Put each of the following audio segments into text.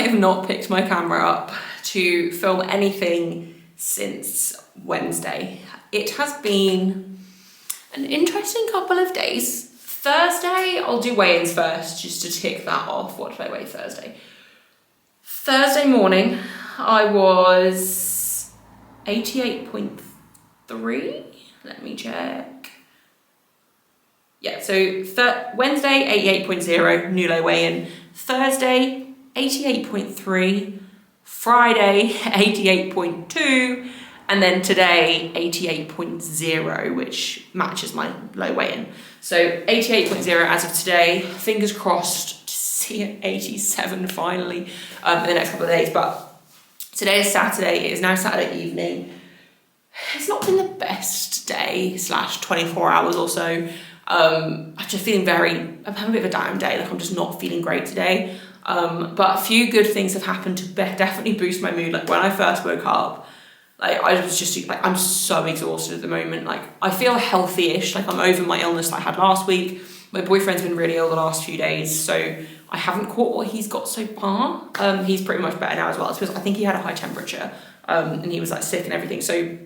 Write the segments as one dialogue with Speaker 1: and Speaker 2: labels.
Speaker 1: have not picked my camera up to film anything since Wednesday. It has been an interesting couple of days. Thursday, I'll do weigh-ins first, just to tick that off. What did I weigh Thursday? Thursday morning, I was 88.3. Let me check. Yeah, so Wednesday, 88.0, new low weigh-in. Thursday, 88.3. Friday, 88.2. And then today, 88.0, which matches my low weigh-in. So 88.0 as of today. Fingers crossed to see it 87 finally in the next couple of days. But today is Saturday. It is now Saturday evening. It's not been the best day / 24 hours or so. I'm just feeling I'm having a bit of a down day. Like I'm just not feeling great today. But a few good things have happened to definitely boost my mood. Like when I first woke up, like I was just like, I'm so exhausted at the moment. Like I feel healthy-ish. Like I'm over my illness that I had last week. My boyfriend's been really ill the last few days, so I haven't caught what he's got so far. He's pretty much better now as well. It's because I think he had a high temperature, and he was like sick and everything. So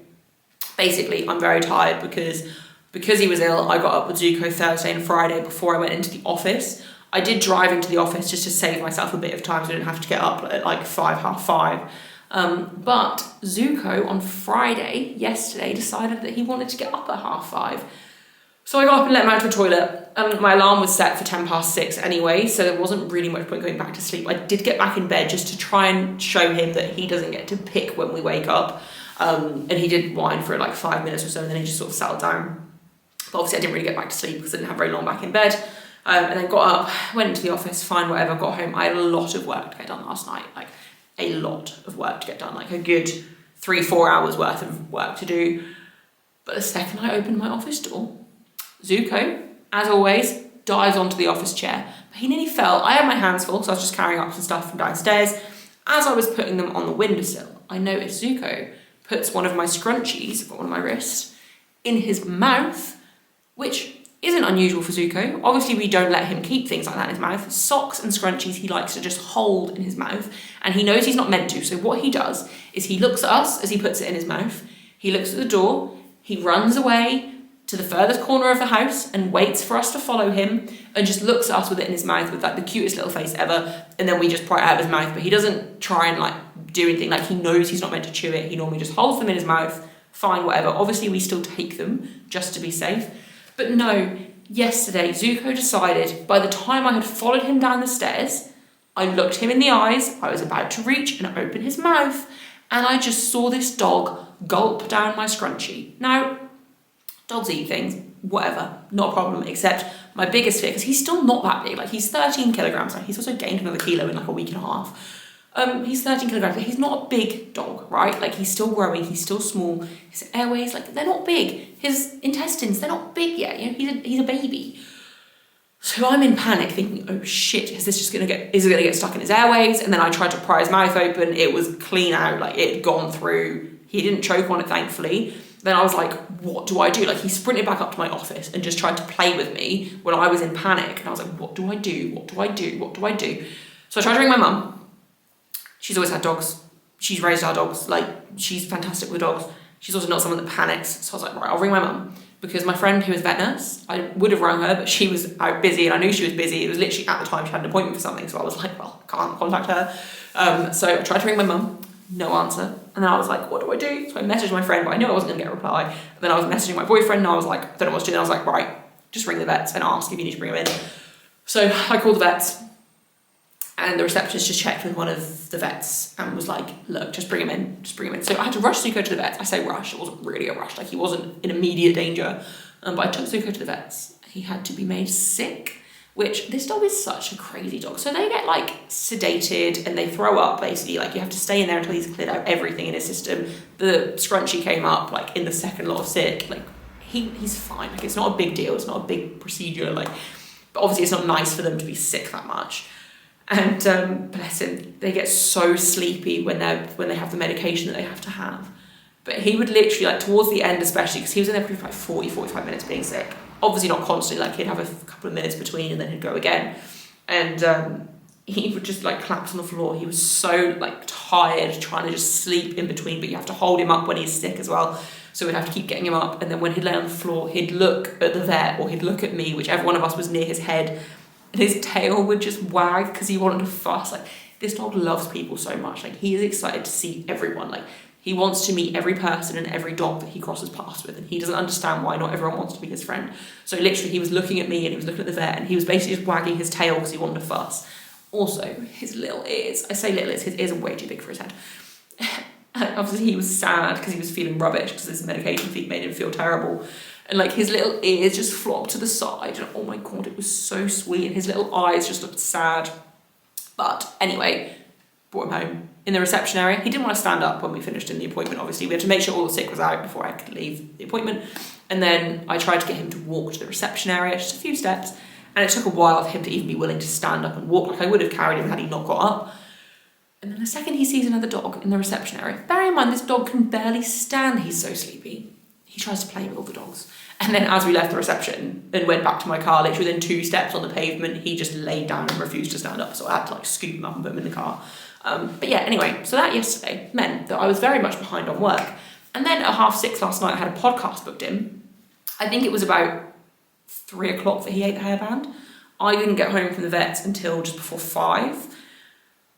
Speaker 1: basically, I'm very tired because he was ill. I got up with Zuko Thursday and Friday before I went into the office. I did drive into the office just to save myself a bit of time so I didn't have to get up at like 5:30. But Zuko on Friday, yesterday, decided that he wanted to get up at 5:30. So I got up and let him out of the toilet. My alarm was set for 6:10 anyway, so there wasn't really much point going back to sleep. I did get back in bed just to try and show him that he doesn't get to pick when we wake up. And he did whine for like 5 minutes or so, and then he just sort of settled down. But obviously I didn't really get back to sleep because I didn't have very long back in bed. And then got up, went into the office, fine, whatever, got home. I had a lot of work to get done last night, like a lot of work to get done, like a good 3-4 hours worth of work to do. But the second I opened my office door, Zuko, as always, dives onto the office chair. But he nearly fell. I had my hands full, so I was just carrying up some stuff from downstairs. As I was putting them on the windowsill, I noticed Zuko puts one of my scrunchies, one of my wrists, in his mouth, which isn't unusual for Zuko. Obviously, we don't let him keep things like that in his mouth. Socks and scrunchies he likes to just hold in his mouth, and he knows he's not meant to. So what he does is he looks at us as he puts it in his mouth. He looks at the door. He runs away to the furthest corner of the house and waits for us to follow him and just looks at us with it in his mouth with like the cutest little face ever. And then we just pry it out of his mouth, but he doesn't try and like do anything. Like he knows he's not meant to chew it. He normally just holds them in his mouth. Fine, whatever. Obviously, we still take them just to be safe. But no, yesterday, Zuko decided by the time I had followed him down the stairs, I looked him in the eyes, I was about to reach and open his mouth, and I just saw this dog gulp down my scrunchie. Now, dogs eat things, whatever, not a problem, except my biggest fear, because he's still not that big, like he's 13 kilograms now, he's also gained another kilo in like a week and a half. He's 13 kilograms, but he's not a big dog, right? Like he's still growing, he's still small. His airways, like they're not big. His intestines, they're not big yet. You know, he's a baby. So I'm in panic, thinking, oh shit, is it gonna get stuck in his airways? And then I tried to pry his mouth open. It was clean out, like it had gone through. He didn't choke on it, thankfully. Then I was like, what do I do? Like he sprinted back up to my office and just tried to play with me when I was in panic. And I was like, what do I do? What do I do? What do I do? So I tried to ring my mum. She's always had dogs. She's raised our dogs. Like, she's fantastic with dogs. She's also not someone that panics. So I was like, right, I'll ring my mum. Because my friend who is a vet nurse, I would have rung her, but she was out busy and I knew she was busy. It was literally at the time she had an appointment for something. So I was like, well, can't contact her. So I tried to ring my mum, no answer. And then I was like, what do I do? So I messaged my friend, but I knew I wasn't gonna get a reply. And then I was messaging my boyfriend and I was like, I don't know what to do. And I was like, right, just ring the vets and ask if you need to bring them in. So I called the vets. And the receptionist just checked with one of the vets and was like, look, just bring him in. So I had to rush Zuko to the vets. I say rush, it wasn't really a rush. Like he wasn't in immediate danger. But I took Zuko to the vets. He had to be made sick, which this dog is such a crazy dog. So they get like sedated and they throw up basically. Like you have to stay in there until he's cleared out everything in his system. The scrunchie came up like in the second lot of sick. Like he's fine. Like it's not a big deal. It's not a big procedure. Like, but obviously it's not nice for them to be sick that much. And bless him, they get so sleepy when they have the medication that they have to have. But he would literally, like towards the end especially, because he was in there for like 40-45 minutes being sick. Obviously not constantly, like he'd have a couple of minutes between and then he'd go again. And he would just like collapse on the floor. He was so like tired, trying to just sleep in between, but you have to hold him up when he's sick as well. So we'd have to keep getting him up. And then when he'd lay on the floor, he'd look at the vet or he'd look at me, whichever one of us was near his head, and his tail would just wag because he wanted to fuss. Like, this dog loves people so much. Like, he is excited to see everyone. Like, he wants to meet every person and every dog that he crosses paths with, and he doesn't understand why not everyone wants to be his friend. So literally, he was looking at me and he was looking at the vet, and he was basically just wagging his tail because he wanted to fuss. Also, his little ears, I say little ears, his ears are way too big for his head. Obviously, he was sad because he was feeling rubbish because his medication made him feel terrible. And like his little ears just flopped to the side, and oh my God, it was so sweet. And his little eyes just looked sad. But anyway, brought him home. In the reception area, he didn't want to stand up when we finished in the appointment, obviously. We had to make sure all the sick was out before I could leave the appointment. And then I tried to get him to walk to the reception area, just a few steps. And it took a while for him to even be willing to stand up and walk. Like, I would have carried him had he not got up. And then the second he sees another dog in the reception area, bear in mind this dog can barely stand, he's so sleepy. He tries to play with all the dogs. And then as we left the reception and went back to my car, literally within 2 steps on the pavement, he just laid down and refused to stand up. So I had to like scoop him up and put him in the car. But yeah, anyway, so that yesterday meant that I was very much behind on work. And then at 6:30 last night, I had a podcast booked in. I think it was about 3 o'clock that he ate the hairband. I didn't get home from the vets until just before 5.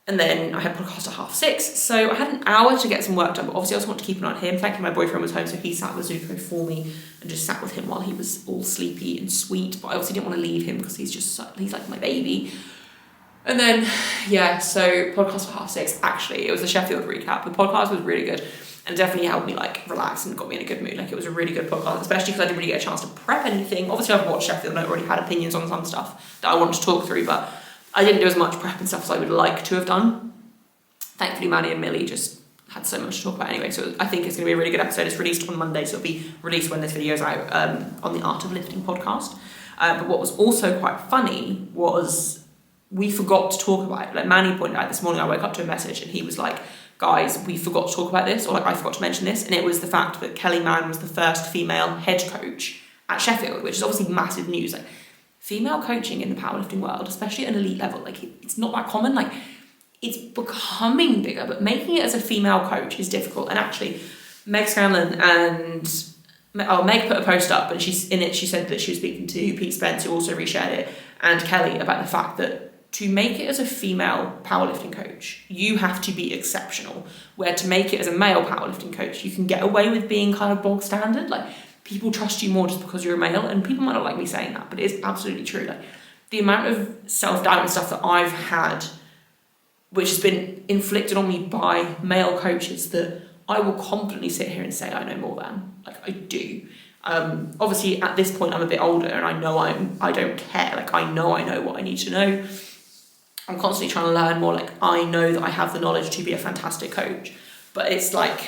Speaker 1: And then I had podcast at 6:30. So I had an hour to get some work done, but obviously I just wanted to keep an eye on him. Thankfully, my boyfriend was home, so he sat with Zuko for me and just sat with him while he was all sleepy and sweet. But I obviously didn't want to leave him because he's like my baby. And then, yeah, so podcast at 6:30. Actually, it was a Sheffield recap. The podcast was really good and definitely helped me like relax and got me in a good mood. Like, it was a really good podcast, especially because I didn't really get a chance to prep anything. Obviously, I've watched Sheffield and I already had opinions on some stuff that I wanted to talk through, but I didn't do as much prep and stuff as I would like to have done. Thankfully, Manny and Millie just had so much to talk about anyway, so I think it's going to be a really good episode. It's released on Monday, so it'll be released when this video is out on the Art of Lifting podcast. But what was also quite funny was we forgot to talk about it. Like, Manny pointed out this morning, I woke up to a message and he was like, guys, we forgot to talk about this, or like, I forgot to mention this, and it was the fact that Kelly Mann was the first female head coach at Sheffield, which is obviously massive news. Like, female coaching in the powerlifting world, especially at an elite level, like, it's not that common. Like, it's becoming bigger, but making it as a female coach is difficult. And actually, Meg Scanlon Meg put a post up, and she said that she was speaking to Pete Spence, who also reshared it, and Kelly, about the fact that to make it as a female powerlifting coach, you have to be exceptional. Where to make it as a male powerlifting coach, you can get away with being kind of bog standard. Like, people trust you more just because you're a male, and people might not like me saying that, but it is absolutely true. Like, the amount of self-doubt and stuff that I've had, which has been inflicted on me by male coaches, that I will confidently sit here and say I know more than. Like, I do. Obviously, at this point, I'm a bit older, and I know I don't care. Like, I know what I need to know. I'm constantly trying to learn more. Like, I know that I have the knowledge to be a fantastic coach, but it's like,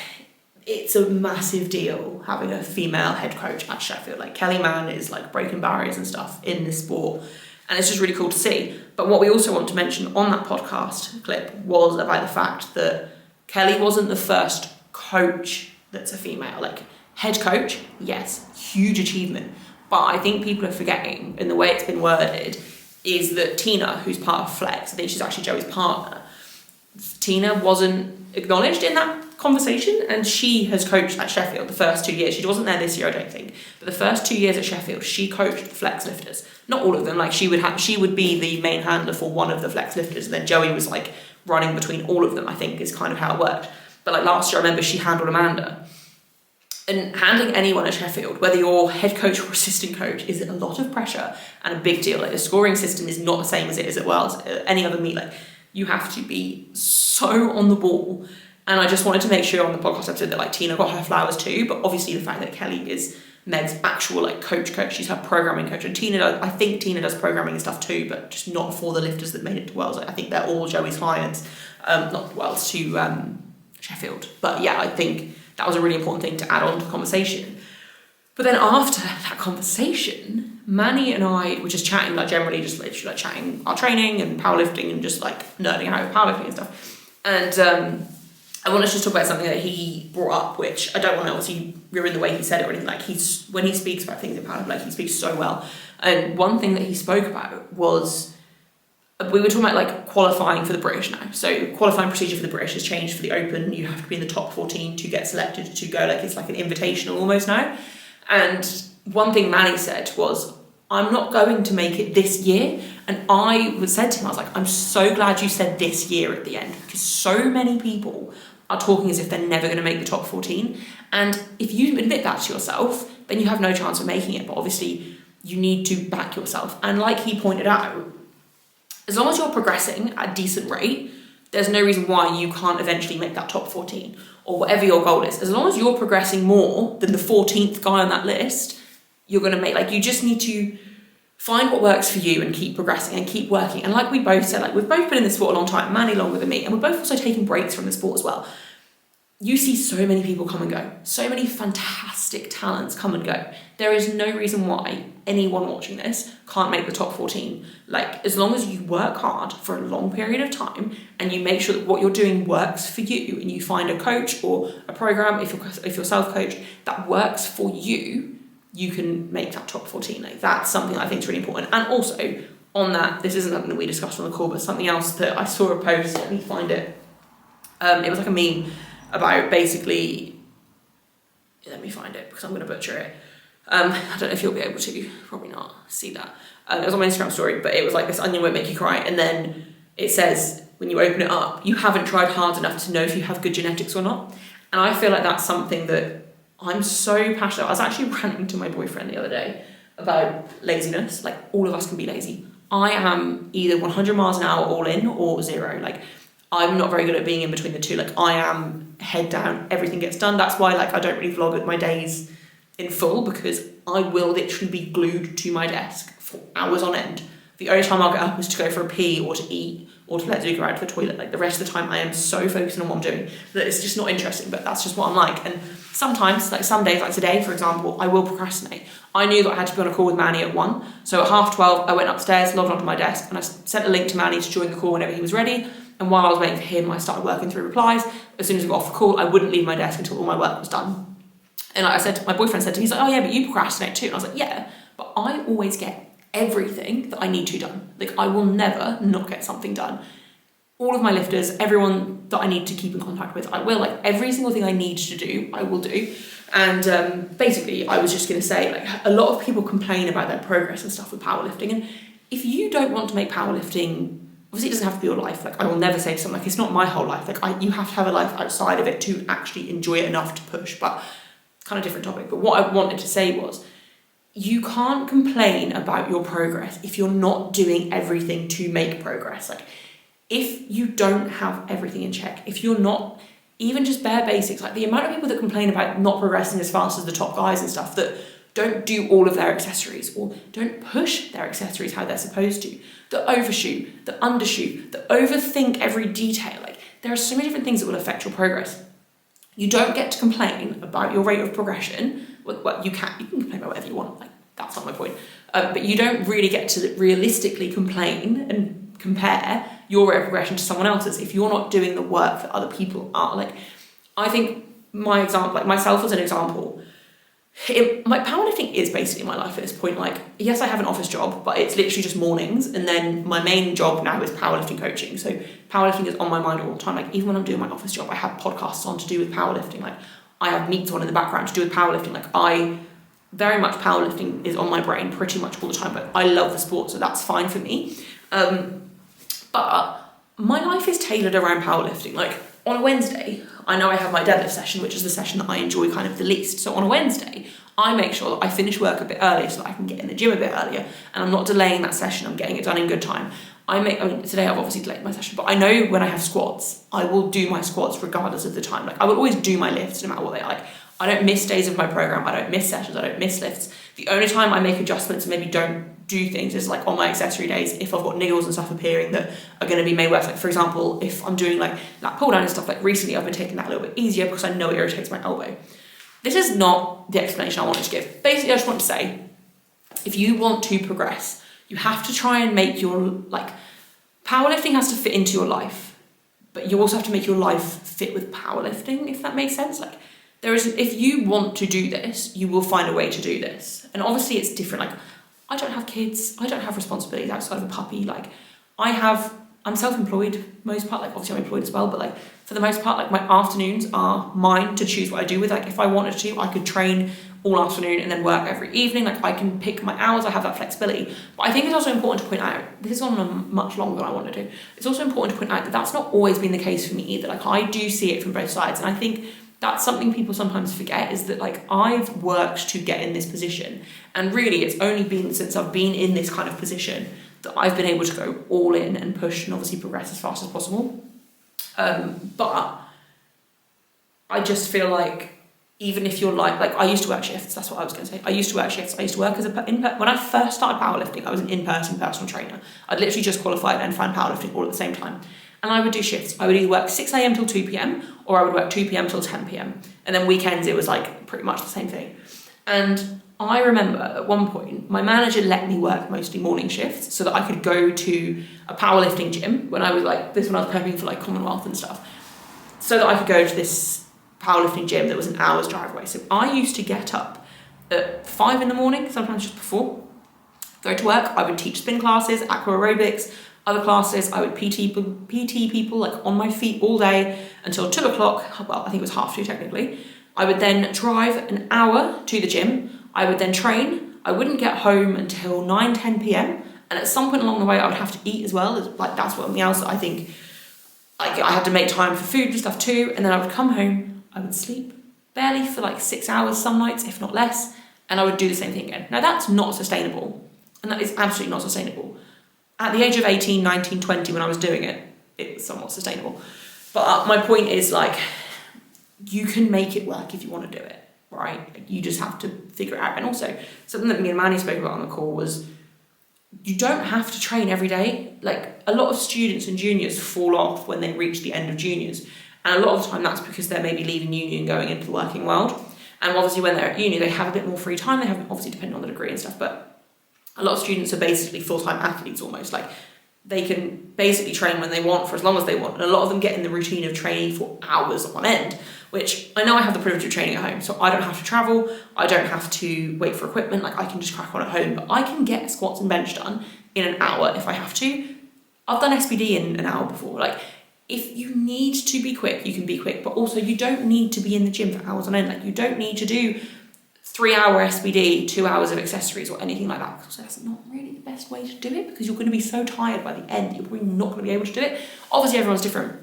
Speaker 1: it's a massive deal having a female head coach at Sheffield. Like, Kelly Mann is like breaking barriers and stuff in this sport, and it's just really cool to see. But what we also want to mention on that podcast clip was about the fact that Kelly wasn't the first coach that's a female. Like, head coach, yes, huge achievement, but I think people are forgetting, in the way it's been worded, is that Tina, who's part of Flex, I think she's actually Joey's partner, Tina wasn't acknowledged in that conversation, and she has coached at Sheffield the first 2 years. She wasn't there this year, I don't think, but the first 2 years at Sheffield, she coached the Flex lifters. Not all of them. Like, she would be the main handler for one of the Flex lifters, and then Joey was like running between all of them, I think, is kind of how it worked. But like last year, I remember she handled Amanda. And handling anyone at Sheffield, whether you're head coach or assistant coach, is a lot of pressure and a big deal. Like, the scoring system is not the same as it is at Wells, any other meet. Like, you have to be so on the ball. And I just wanted to make sure on the podcast episode that like Tina got her flowers too, but obviously the fact that Kelly is Meg's actual like coach, she's her programming coach, and I think Tina does programming and stuff too, but just not for the lifters that made it to Wells. Like, I think they're all Joey's clients, not Wells, to Sheffield. But yeah, I think that was a really important thing to add on to the conversation. But then after that conversation, Manny and I were just chatting, like generally just literally like chatting our training and powerlifting and just like nerding out with powerlifting and stuff. And I wanted to just talk about something that he brought up, which I don't want to obviously ruin the way he said it or anything. Like, when he speaks about things in powerlifting, like, he speaks so well. And one thing that he spoke about was we were talking about like qualifying for the British now. So qualifying procedure for the British has changed for the Open. You have to be in the top 14 to get selected to go, like it's like an invitational almost now. And one thing Manny said was, I'm not going to make it this year. And I said to him, I was like, I'm so glad you said this year at the end, because so many people are talking as if they're never going to make the top 14. And if you admit that to yourself, then you have no chance of making it. But obviously you need to back yourself. And like he pointed out, as long as you're progressing at a decent rate, there's no reason why you can't eventually make that top 14 or whatever your goal is. As long as you're progressing more than the 14th guy on that list, you're going to make, like, you just need to find what works for you and keep progressing and keep working. And like we both said, like, we've both been in the sport a long time, Manny longer than me, and we're both also taking breaks from the sport as well. You see so many people come and go, so many fantastic talents come and go. There is no reason why anyone watching this can't make the top 14. Like, as long as you work hard for a long period of time and you make sure that what you're doing works for you, and you find a coach or a program, if you're self-coached, that works for you, you can make that top 14. Like, that's something that I think is really important. And also on that, this isn't something that we discussed on the call, but something else that I saw a post, let me find it. It was like a meme about basically, let me find it because I'm going to butcher it. I don't know if you'll be able to, probably not, see that. It was on my Instagram story, but it was like, this onion won't make you cry. And then it says, when you open it up, you haven't tried hard enough to know if you have good genetics or not. And I feel like that's something that I'm so passionate. I was actually ranting to my boyfriend the other day about laziness. Like, all of us can be lazy. I am either 100 miles an hour all in or zero. Like, I'm not very good at being in between the two. Like, I am head down, everything gets done. That's why, like, I don't really vlog at my days in full, because I will literally be glued to my desk for hours on end. The only time I'll get up is to go for a pee or to eat or to let Zuka out to the toilet. Like, the rest of the time I am so focused on what I'm doing that it's just not interesting, but that's just what I'm like. And sometimes, like some days, like today, for example, I will procrastinate. I knew that I had to be on a call with Manny at 1. So at 12:30, I went upstairs, logged onto my desk, and I sent a link to Manny to join the call whenever he was ready. And while I was waiting for him, I started working through replies. As soon as I got off the call, I wouldn't leave my desk until all my work was done. And like I said, my boyfriend said to me, he's like, oh yeah, but you procrastinate too. And I was like, yeah, but I always get everything that I need to done. Like, I will never not get something done. All of my lifters, everyone that I need to keep in contact with, I will. Like, every single thing I need to do, I will do. And basically, I was just going to say, like, a lot of people complain about their progress and stuff with powerlifting. And if you don't want to make powerlifting, obviously it doesn't have to be your life. Like, I will never say to someone, like, it's not my whole life. Like, you have to have a life outside of it to actually enjoy it enough to push. But kind of different topic. But what I wanted to say was, you can't complain about your progress if you're not doing everything to make progress. Like, if you don't have everything in check, if you're not even just bare basics, like the amount of people that complain about not progressing as fast as the top guys and stuff, that don't do all of their accessories or don't push their accessories how they're supposed to, that overshoot, that undershoot, that overthink every detail. Like, there are so many different things that will affect your progress. You don't get to complain about your rate of progression. Well, you can complain about whatever you want. Like, that's not my point. But you don't really get to realistically complain and compare your rate of progression to someone else's if you're not doing the work that other people are. Like, I think my example, like myself as an example, my powerlifting is basically my life at this point. Like, yes, I have an office job, but it's literally just mornings, and then my main job now is powerlifting coaching. So powerlifting is on my mind all the time. Like, even when I'm doing my office job, I have podcasts on to do with powerlifting. Like, I have meets on in the background to do with powerlifting. Like, I very much, powerlifting is on my brain pretty much all the time, but I love the sport, so that's fine for me. But my life is tailored around powerlifting. Like, on a Wednesday, I know I have my deadlift session, which is the session that I enjoy kind of the least. So on a Wednesday, I make sure that I finish work a bit earlier so that I can get in the gym a bit earlier, and I'm not delaying that session, I'm getting it done in good time. Today I've obviously delayed my session, but I know when I have squats, I will do my squats regardless of the time. Like, I will always do my lifts no matter what they are. Like, I don't miss days of my program, I don't miss sessions, I don't miss lifts. The only time I make adjustments and maybe don't do things is like on my accessory days, if I've got niggles and stuff appearing that are going to be made worse. Like, for example, if I'm doing like lat pull down and stuff, like recently I've been taking that a little bit easier because I know it irritates my elbow. This is not the explanation I wanted to give. Basically, I just want to say, if you want to progress, you have to try and make your, like, powerlifting has to fit into your life, but you also have to make your life fit with powerlifting, if that makes sense. Like, if you want to do this, you will find a way to do this. And obviously it's different. Like, I don't have kids, I don't have responsibilities outside of a puppy. Like, I'm self-employed most part, like obviously I'm employed as well, but like for the most part, like my afternoons are mine to choose what I do with. Like if I wanted to, I could train all afternoon and then work every evening. Like I can pick my hours, I have that flexibility. But I think it's also important to point out, this is on much longer than I want to do, it's also important to point out that that's not always been the case for me either. Like I do see it from both sides, and I think that's something people sometimes forget, is that like I've worked to get in this position, and really it's only been since I've been in this kind of position that I've been able to go all in and push and obviously progress as fast as possible. But I just feel like even if you're like I used to work shifts, that's what I was going to say. I used to work shifts. I used to work as when I first started powerlifting, I was an in-person personal trainer. I'd literally just qualified and found powerlifting all at the same time. And I would do shifts. I would either work 6 a.m. till 2 p.m. or I would work 2 p.m. till 10 p.m. And then weekends it was like pretty much the same thing. And I remember at one point, my manager let me work mostly morning shifts so that I could go to a powerlifting gym when I was prepping for like Commonwealth and stuff, so that I could go to this powerlifting gym that was an hour's drive away. So I used to get up at 5 in the morning, sometimes just before, go to work. I would teach spin classes, aqua aerobics, other classes. I would PT people like on my feet all day until 2 o'clock. Well, I think it was 2:30 technically. I would then drive an hour to the gym. I would then train. I wouldn't get home until 9, 10 p.m. And at some point along the way, I would have to eat as well. Like that's something else that I think, like I had to make time for food and stuff too. And then I would come home, I would sleep barely for like 6 hours some nights, if not less. And I would do the same thing again. Now that's not sustainable. And that is absolutely not sustainable. At the age of 18, 19, 20, when I was doing it, it was somewhat sustainable. But my point is like, you can make it work if you want to do it, right? You just have to figure it out. And also, something that me and Manny spoke about on the call was, you don't have to train every day. Like, a lot of students and juniors fall off when they reach the end of juniors. And a lot of the time that's because they're maybe leaving uni and going into the working world. And obviously when they're at uni, they have a bit more free time. They have, obviously depending on the degree and stuff, but a lot of students are basically full-time athletes almost. Like, they can basically train when they want for as long as they want. And a lot of them get in the routine of training for hours on end, which I know I have the privilege of training at home. So I don't have to travel. I don't have to wait for equipment. Like, I can just crack on at home, but I can get squats and bench done in an hour if I have to. I've done SBD in an hour before. Like, if you need to be quick, you can be quick, but also you don't need to be in the gym for hours on end. Like, you don't need to do 3-hour SBD, 2 hours of accessories or anything like that, because that's not really the best way to do it, because you're going to be so tired by the end, you're probably not going to be able to do it. Obviously everyone's different,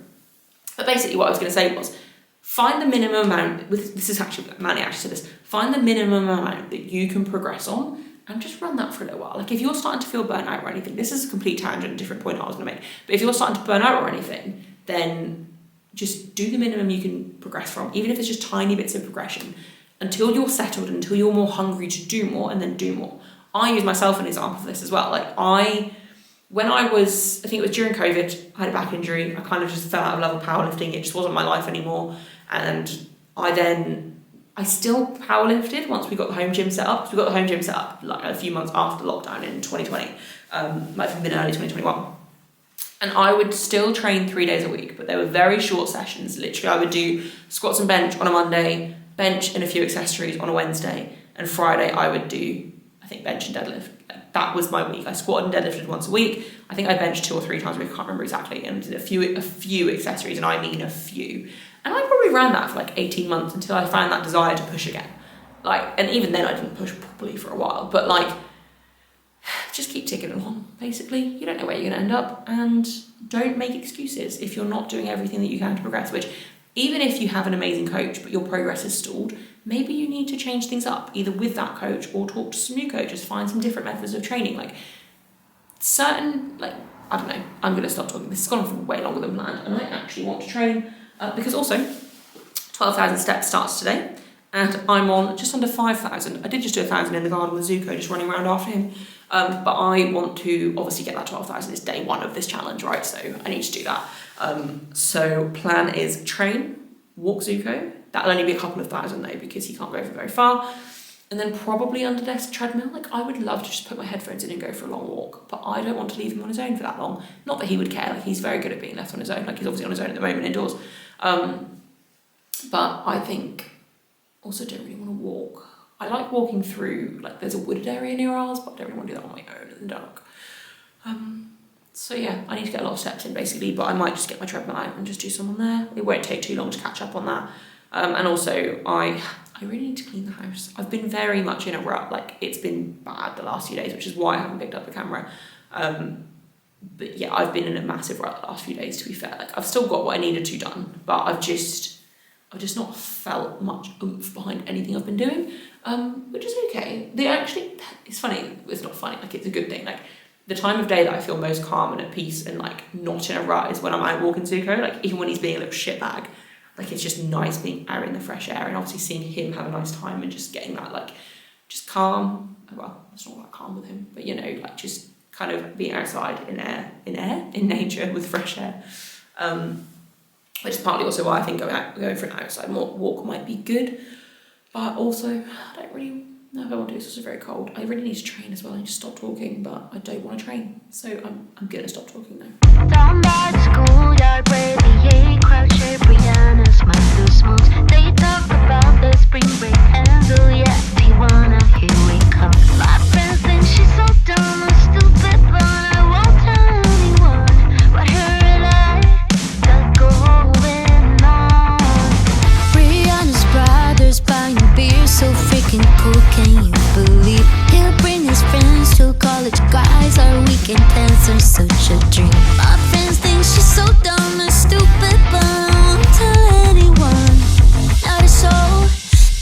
Speaker 1: but basically what I was going to say was, find the minimum amount, this is actually, Manny actually said this, find the minimum amount that you can progress on and just run that for a little while. Like, if you're starting to feel burnt out or anything, this is a complete tangent, a different point I was going to make, but if you're starting to burn out or anything, then just do the minimum you can progress from, even if it's just tiny bits of progression, until you're settled, until you're more hungry to do more, and then do more. I use myself as an example of this as well. Like, I think it was during COVID, I had a back injury. I kind of just fell out of love with powerlifting. It just wasn't my life anymore. And I still powerlifted once we got the home gym set up. So we got the home gym set up like a few months after lockdown in 2020, might have been early 2021. And I would still train 3 days a week, but they were very short sessions. Literally, I would do squats and bench on a Monday, bench and a few accessories on a Wednesday, and Friday I would do, I think, bench and deadlift. That was my week. I squatted and deadlifted once a week. I think I benched 2 or 3 times a week, I can't remember exactly, and did a few accessories, and I mean a few. And I probably ran that for like 18 months until I found that desire to push again. Like, and even then I didn't push properly for a while, but like, just keep ticking along, basically. You don't know where you're gonna end up, and don't make excuses if you're not doing everything that you can to progress, which, even if you have an amazing coach but your progress is stalled, maybe you need to change things up, either with that coach or talk to some new coaches, find some different methods of training. Like, I don't know, I'm going to stop talking. This has gone on for way longer than planned, and I actually want to train, because also 12,000 steps starts today, and I'm on just under 5,000. I did just do 1,000 in the garden with Zuko, just running around after him, but I want to obviously get that 12,000. It's day 1 of this challenge, right? So I need to do that. So plan is train, walk Zuko. That'll only be a couple of thousand though, because he can't go for very far. And then probably under desk treadmill. Like, I would love to just put my headphones in and go for a long walk, but I don't want to leave him on his own for that long. Not that he would care. Like, he's very good at being left on his own. Like, he's obviously on his own at the moment indoors. But I think also don't really want to walk. I like walking through, like, there's a wooded area near ours, but I don't really want to do that on my own in the dark. So yeah, I need to get a lot of steps in basically, but I might just get my treadmill out and just do some on there. It won't take too long to catch up on that. And also I really need to clean the house. I've been very much in a rut, like it's been bad the last few days, which is why I haven't picked up the camera. But yeah, I've been in a massive rut the last few days, to be fair. Like I've still got what I needed to done, but I've just not felt much oomph behind anything I've been doing, which is okay. It's funny, it's not funny, like it's a good thing. Like the time of day that I feel most calm and at peace and like not in a rut is when I'm out walking Zuko, like even when he's being a little shitbag. Like it's just nice being out in the fresh air and obviously seeing him have a nice time and just getting that like just calm. Well, it's not that calm with him, but you know, like just kind of being outside in nature with fresh air. Which is partly also why I think going for an outside walk might be good. But also, I don't really know if I want to. It's also very cold. I really need to train as well. I need to stop talking, but I don't want to train. So I'm going to stop talking now.
Speaker 2: Down by the schoolyard where the crowd-shaped Rihanna's smile smooth. They talk about the spring break handle, yeah. Tijuana, here we come. My friends think she's so dumb and stupid, but I won't tell anyone. But her and I got going on. Rihanna's brother's buying beer, so freaking cool, can you believe? He'll bring his friends to college guys, our weekend plans are such a dream. My friends think she's so dumb and stupid, but I won't tell anyone. Not a soul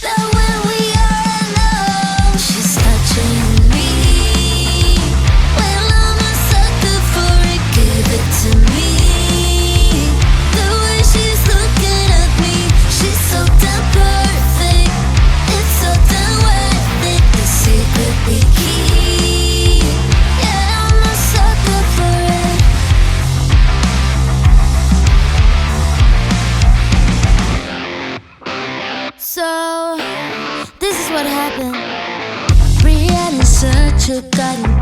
Speaker 2: that when we are alone, she's touching me. Well, I'm a sucker for it, give it to me. The way she's looking at me, she's so damn perfect. It's so damn worth it, the secret we keep. Yeah, I'm a sucker for it. So, this is what happened. Rihanna's such a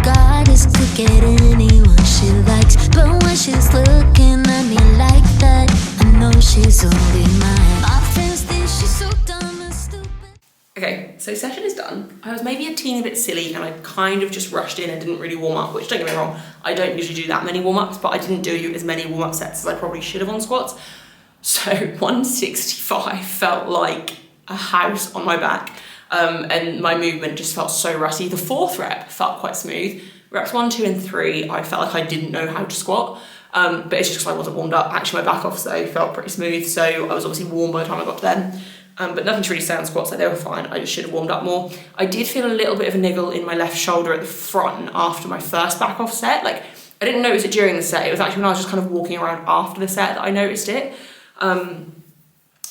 Speaker 2: goddess, could get anyone she likes. But when she's looking at me like that, I know she's only mine. My friends think she's so dumb and stupid.
Speaker 1: Okay, so session is done. I was maybe a teeny bit silly and I kind of just rushed in and didn't really warm up, which don't get me wrong, I don't usually do that many warm-ups, but I didn't do as many warm-up sets as I probably should have on squats. So 165 felt like a house on my back, and my movement just felt so rusty. The fourth rep felt quite smooth. Reps 1, 2, and 3, I felt like I didn't know how to squat, but it's just because I wasn't warmed up. Actually, my back offs though felt pretty smooth, so I was obviously warm by the time I got to them. But nothing to really say on squats, like they were fine. I just should have warmed up more. I did feel a little bit of a niggle in my left shoulder at the front after my first back off set. Like I didn't notice it during the set. It was actually when I was just kind of walking around after the set that I noticed it.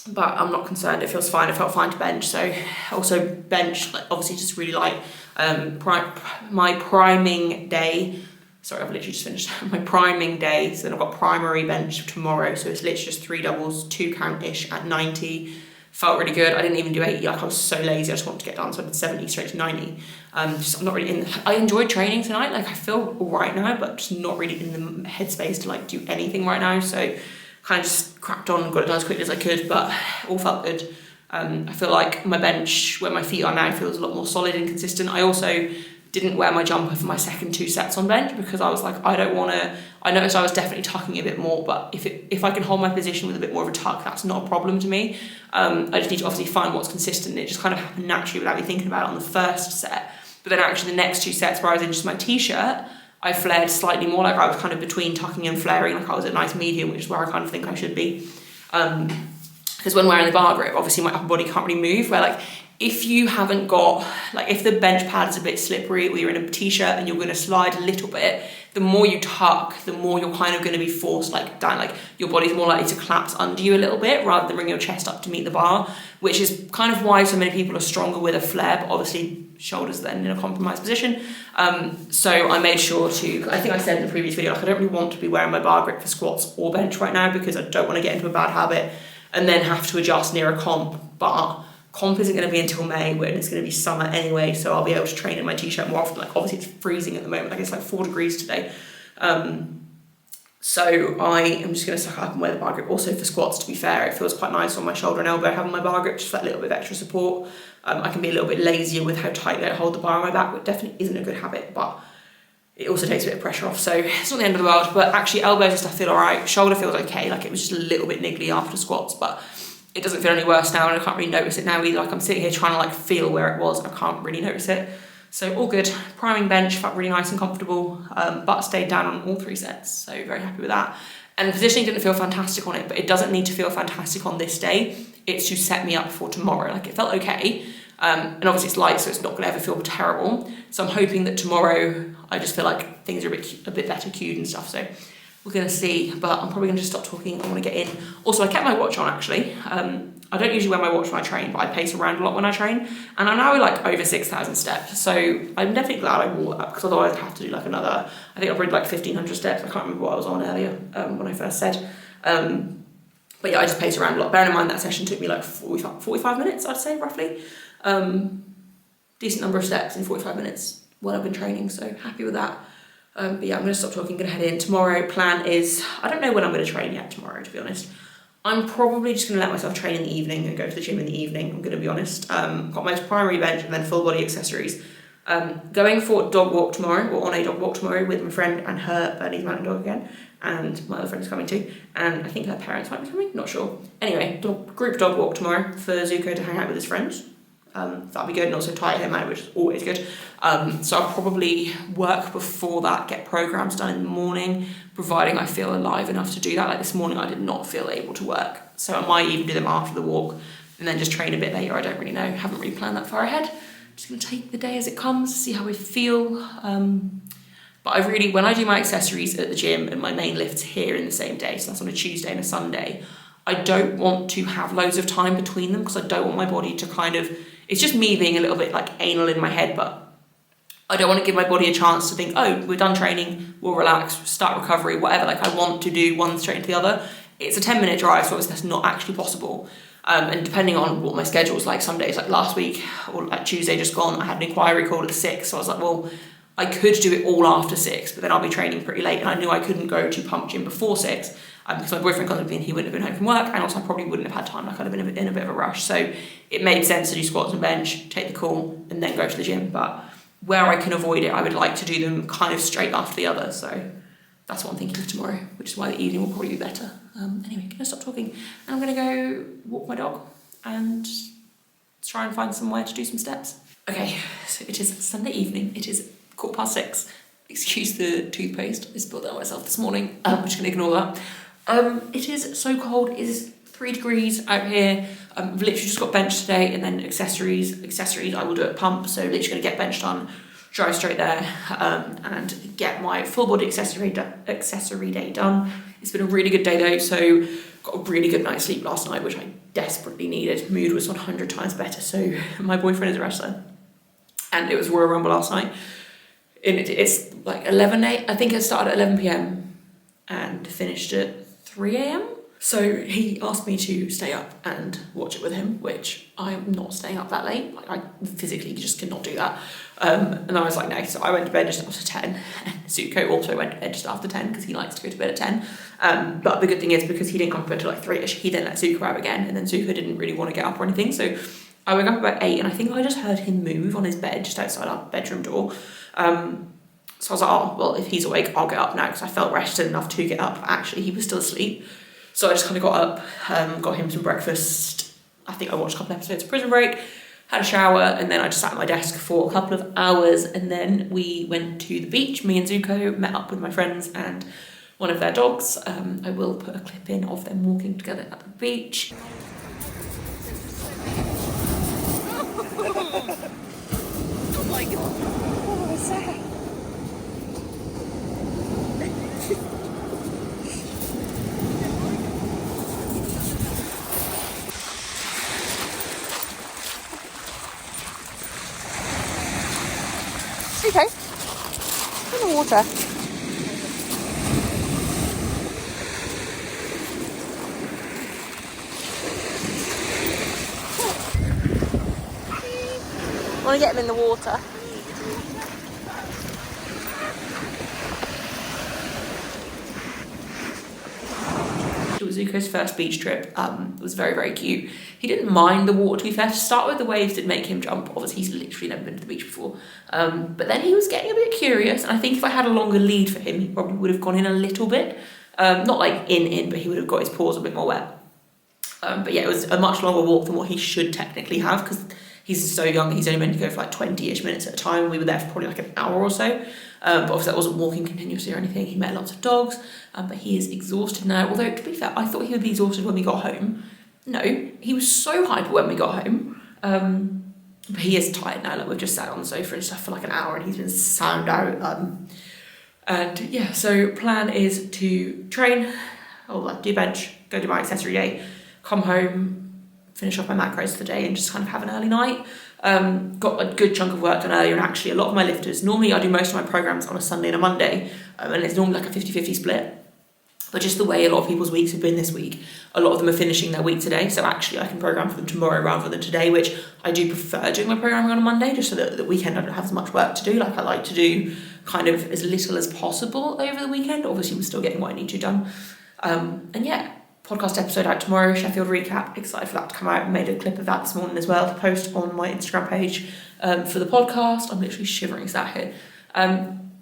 Speaker 1: But I'm not concerned, it feels fine. It felt fine to bench. So also bench, like obviously just really light. My priming day, sorry, I've literally just finished my priming day. So then I've got primary bench tomorrow. So it's literally just 3 doubles, 2 count-ish at 90. Felt really good. I didn't even do 80, like I was so lazy. I just wanted to get done. So I did 70 straight to 90. I'm not really I enjoyed training tonight. Like I feel all right now, but just not really in the headspace to like do anything right now. So kind of just cracked on and got it done as quickly as I could, but all felt good. I feel like my bench, where my feet are now, feels a lot more solid and consistent. I also didn't wear my jumper for my second 2 sets on bench because I was like, I noticed I was definitely tucking a bit more, but if I can hold my position with a bit more of a tuck, that's not a problem to me. I just need to obviously find what's consistent. It just kind of happened naturally without me thinking about it on the first set. But then actually the next 2 sets where I was in just my t-shirt, I flared slightly more, like I was kind of between tucking and flaring, like I was at a nice medium, which is where I kind of think I should be. Because when wearing the bar grip, obviously my upper body can't really move, where like if you haven't got, like if the bench pad is a bit slippery or you're in a t-shirt and you're going to slide a little bit, the more you tuck, the more you're kind of going to be forced like down, like your body's more likely to collapse under you a little bit rather than bring your chest up to meet the bar, which is kind of why so many people are stronger with a flare, but obviously shoulders then in a compromised position. So I made sure to, I think I said in the previous video, like I don't really want to be wearing my bar grip for squats or bench right now because I don't want to get into a bad habit and then have to adjust near a comp, but comp isn't going to be until May when it's going to be summer anyway, so I'll be able to train in my t-shirt more often. Like obviously it's freezing at the moment, like it's like 4 degrees today. So I am just going to suck up and wear the bar grip. Also for squats, to be fair, it feels quite nice on my shoulder and elbow having my bar grip, just for that little bit of extra support. I can be a little bit lazier with how tightly I hold the bar on my back, which definitely isn't a good habit, but it also takes a bit of pressure off, so it's not the end of the world. But actually elbows and stuff feel all right. Shoulder feels okay, like it was just a little bit niggly after squats, but it doesn't feel any worse now, and I can't really notice it now either. Like I'm sitting here trying to like feel where it was, I can't really notice it. So all good. Priming bench felt really nice and comfortable, but stayed down on all 3 sets, so very happy with that. And the positioning didn't feel fantastic on it, but it doesn't need to feel fantastic on this day. It's to set me up for tomorrow. Like it felt okay, and obviously it's light, so it's not going to ever feel terrible. So I'm hoping that tomorrow I just feel like things are a bit better cued and stuff. So we're going to see, but I'm probably going to just stop talking. I want to get in. Also, I kept my watch on actually. I don't usually wear my watch when I train, but I pace around a lot when I train. And I'm now like over 6,000 steps. So I'm definitely glad I wore that, because otherwise I'd have to do like another, I think I've read like 1,500 steps. I can't remember what I was on earlier when I first said. But yeah, I just pace around a lot. Bearing in mind that session took me like 45 minutes, I'd say, roughly. Decent number of steps in 45 minutes while I've been training, so happy with that. But yeah, I'm going to stop talking, going to head in. Tomorrow, plan is, I don't know when I'm going to train yet tomorrow, to be honest. I'm probably just going to let myself train in the evening and go to the gym in the evening, I'm going to be honest. Got my primary bench and then full body accessories. Going for dog walk tomorrow, or on a dog walk tomorrow with my friend and her Bernese Mountain Dog again. And my other friend's coming too. And I think her parents might be coming, not sure. Anyway, group dog walk tomorrow for Zuko to hang out with his friends. That'll be good, and also tire him out, which is always good. So I'll probably work before that, get programs done in the morning, providing I feel alive enough to do that. Like this morning I did not feel able to work, so I might even do them after the walk and then just train a bit later. I don't really know, haven't really planned that far ahead. Just gonna take the day as it comes, see how I feel. But I really, when I do my accessories at the gym and my main lifts here in the same day, so that's on a Tuesday and a Sunday, I don't want to have loads of time between them, because I don't want my body to kind of, it's just me being a little bit like anal in my head, but I don't want to give my body a chance to think, oh, we're done training, we'll relax, start recovery, whatever. Like I want to do one straight into the other. It's a 10-minute drive, so obviously that's not actually possible. And depending on what my schedule's like, some days like last week or like Tuesday just gone, I had an inquiry call at 6, so I was like, well, I could do it all after 6, but then I'll be training pretty late, and I knew I couldn't go to pump gym before 6 because my boyfriend couldn't have been, he wouldn't have been home from work, and also I probably wouldn't have had time, like I'd have been in a bit of a rush. So it made sense to do squats and bench, take the call, and then go to the gym. But where I can avoid it, I would like to do them kind of straight after the other. So that's what I'm thinking of tomorrow, which is why the evening will probably be better. Anyway, gonna stop talking, and I'm gonna go walk my dog and try and find somewhere to do some steps. Okay, so it is Sunday evening. It is 6:15. Excuse the toothpaste. I spilled that on myself this morning. I'm just gonna ignore that. It is so cold. It is 3 degrees out here. I've literally just got bench today, and then accessories I will do at pump. So literally gonna get bench done, drive straight there, and get my full body accessory day done. It's been a really good day though. So got a really good night's sleep last night, which I desperately needed. Mood was 100 times better. So my boyfriend is a wrestler, and it was Royal Rumble last night. And it's like 11, I think it started at 11 p.m. and finished at 3 a.m. So he asked me to stay up and watch it with him, which I'm not staying up that late. Like, I physically just cannot do that. And I was like, no. So I went to bed just after 10. And Zuko also went to bed just after 10 because he likes to go to bed at 10. But the good thing is, because he didn't come to bed till like 3ish, he then let Zuko out again. And then Zuko didn't really want to get up or anything. So I woke up about 8, and I think I just heard him move on his bed just outside our bedroom door. So I was like, oh, well, if he's awake, I'll get up now, because I felt rested enough to get up. Actually, he was still asleep. So I just kind of got up, got him some breakfast. I think I watched a couple episodes of Prison Break, had a shower, and then I just sat at my desk for a couple of hours, and then we went to the beach. Me and Zuko met up with my friends and one of their dogs. I will put a clip in of them walking together at the beach. Oh my God. What was that? Okay, in the water. I want to get him in the water. It was was Zuko's first beach trip. It was very, very cute. He didn't mind the water, to be fair. To start with, the waves did make him jump. Obviously, he's literally never been to the beach before. But then he was getting a bit curious, and I think if I had a longer lead for him, he probably would have gone in a little bit. Not like in, but he would have got his paws a bit more wet. But yeah, it was a much longer walk than what he should technically have, because he's so young. He's only meant to go for like 20-ish minutes at a time. We were there for probably like an hour or so. But obviously that wasn't walking continuously or anything. He met lots of dogs, but he is exhausted now. Although, to be fair, I thought he would be exhausted when we got home. No, he was so hyper when we got home. But he is tired now. Like, we've just sat on the sofa and stuff for like an hour, and he's been sound out. And yeah, so plan is to train, or like do bench, go do my accessory day, come home, finish off my macros for the day, and just kind of have an early night. Got a good chunk of work done earlier, and actually a lot of my lifters, normally I do most of my programs on a Sunday and a Monday, and it's normally like a 50-50 split. But just the way a lot of people's weeks have been this week, a lot of them are finishing their week today, so actually I can program for them tomorrow rather than today, which I do prefer doing my programming on a Monday, just so that the weekend I don't have as much work to do. Like, I like to do kind of as little as possible over the weekend. Obviously, we're still getting what I need to done. And yeah, podcast episode out tomorrow, Sheffield recap. Excited for that to come out. I made a clip of that this morning as well to post on my Instagram page for the podcast. I'm literally shivering sat here.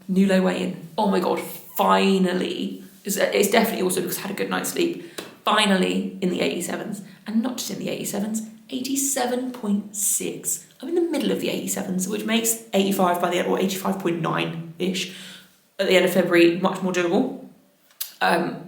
Speaker 1: New low weigh-in. Oh my God, finally. It's definitely also because I had a good night's sleep. Finally in the 87s. And not just in the 87s, 87.6. I'm in the middle of the 87s, which makes 85 by the end, or 85.9-ish at the end of February much more doable.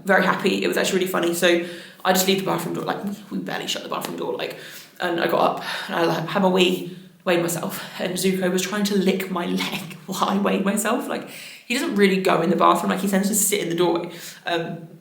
Speaker 1: Very happy. It was actually really funny. So I just leave the bathroom door, like, we barely shut the bathroom door, like, and I got up and I had my wee, weighed myself, and Zuko was trying to lick my leg while I weighed myself. Like, he doesn't really go in the bathroom, like, he tends to sit in the doorway.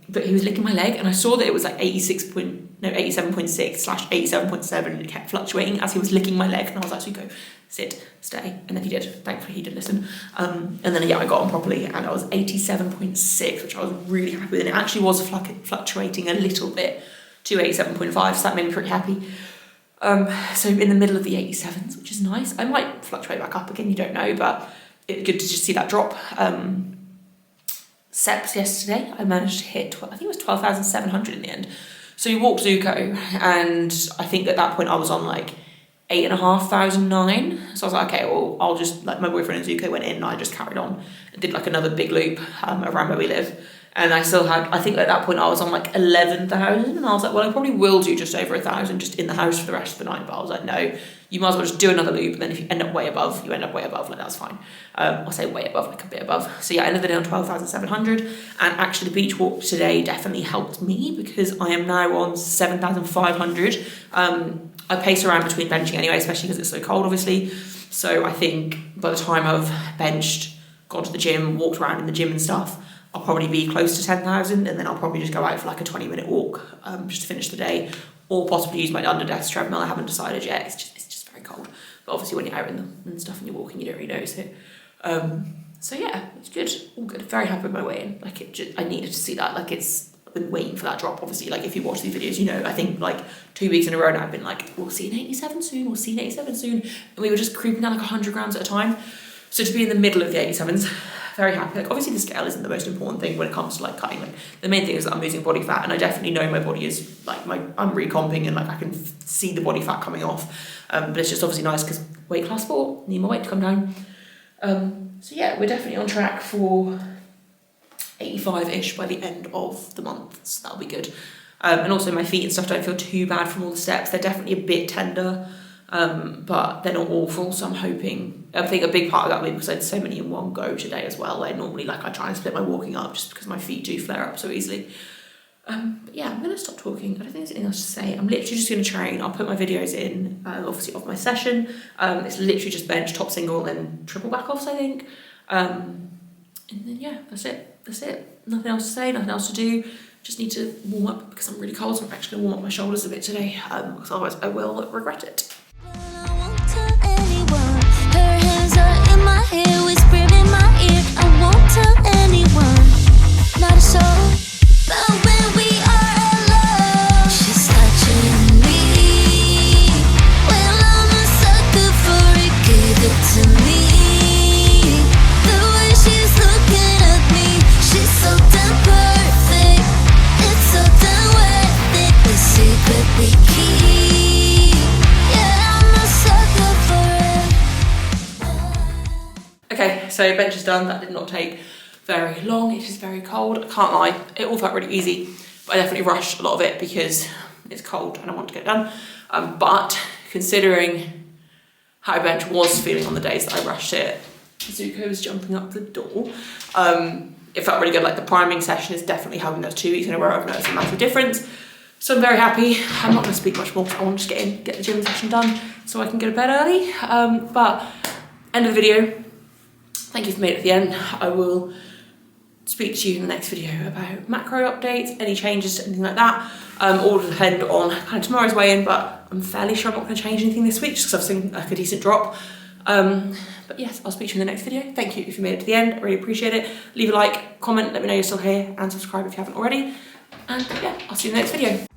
Speaker 1: But he was licking my leg, and I saw that it was like 87.6/87.7, and it kept fluctuating as he was licking my leg, and I was like, Zuko, sit, stay, and then he did. Thankfully he did listen. And then yeah, I got on properly, and I was 87.6, which I was really happy with, and it actually was fluctuating a little bit to 87.5, so that made me pretty happy. So in the middle of the 87s, which is nice. I might fluctuate back up again, you don't know, but it's good to just see that drop. Steps yesterday, I managed to hit, I think it was 12,700 in the end. So we walked Zuko, and I think at that point I was on like 8,509. So I was like, okay, well, I'll just, like, my boyfriend and Zuko went in, and I just carried on and did like another big loop around where we live. And I still had, I think at that point I was on like 11,000, and I was like, well, I probably will do just over 1,000 just in the house for the rest of the night. But I was like, no, you might as well just do another loop, and then if you end up way above, you end up way above, like, that's fine. I'll say way above, like a bit above. So yeah, I ended the day on 12,700, and actually the beach walk today definitely helped me, because I am now on 7,500. I pace around between benching anyway, especially because it's so cold, obviously. So I think by the time I've benched, gone to the gym, walked around in the gym and stuff, I'll probably be close to 10,000, and then I'll probably just go out for like a 20-minute walk just to finish the day, or possibly use my under-desk treadmill. I haven't decided yet. It's just very cold. But obviously when you're out in them and stuff and you're walking, you don't really notice it. So yeah, it's good. All good. Very happy with my weigh-in. Like, I needed to see that. Like, I've been waiting for that drop, obviously. Like, if you watch these videos, you know, I think like 2 weeks in a row now I've been like, we'll see an 87 soon, we'll see an 87 soon. And we were just creeping down like 100 grams at a time. So to be in the middle of the 87s, very happy. Like, obviously the scale isn't the most important thing when it comes to like cutting. Like, the main thing is that I'm losing body fat, and I definitely know my body is like, I'm recomping, and like I can see the body fat coming off. But it's just obviously nice because weight class 4, need my weight to come down. So yeah, we're definitely on track for 85-ish by the end of the month, so that'll be good. And also my feet and stuff don't feel too bad from all the steps. They're definitely a bit tender, but they're not awful, so I'm hoping. I think a big part of that was because I had so many in one go today as well, where normally like I try and split my walking up just because my feet do flare up so easily. But yeah, I'm going to stop talking. I don't think there's anything else to say. I'm literally just going to train. I'll put my videos in, obviously, of my session. It's literally just bench, top single, and triple back offs, I think. And then yeah, that's it. Nothing else to say, nothing else to do. Just need to warm up because I'm really cold, so I'm actually going to warm up my shoulders a bit today, because otherwise I will regret it.
Speaker 2: Not a soul, but when we are alone, she's touching me. Well, I'm a sucker for it, give it to me. The way she's looking at me, she's so damn perfect. It's so damn well.
Speaker 1: so bench is done. That did not take very long. It is very cold. I can't lie, it all felt really easy, but I definitely rushed a lot of it because it's cold and I want to get it done. But considering how bench was feeling on the days that I rushed it, Zuko was jumping up the door. It felt really good. Like the priming session is definitely helping. Those 2 weeks in a row, I've noticed a massive difference. So I'm very happy. I'm not going to speak much more because I want to just get the gym session done so I can go to bed early. But end of the video. Thank you for made it to the end. I will speak to you in the next video about macro updates, any changes, anything like that. All will depend on kind of tomorrow's weigh-in, but I'm fairly sure I'm not going to change anything this week just because I've seen like a decent drop. But yes, I'll speak to you in the next video. Thank you if you made it to the end. I really appreciate it. Leave a like, comment, let me know you're still here, and subscribe if you haven't already. And yeah, I'll see you in the next video.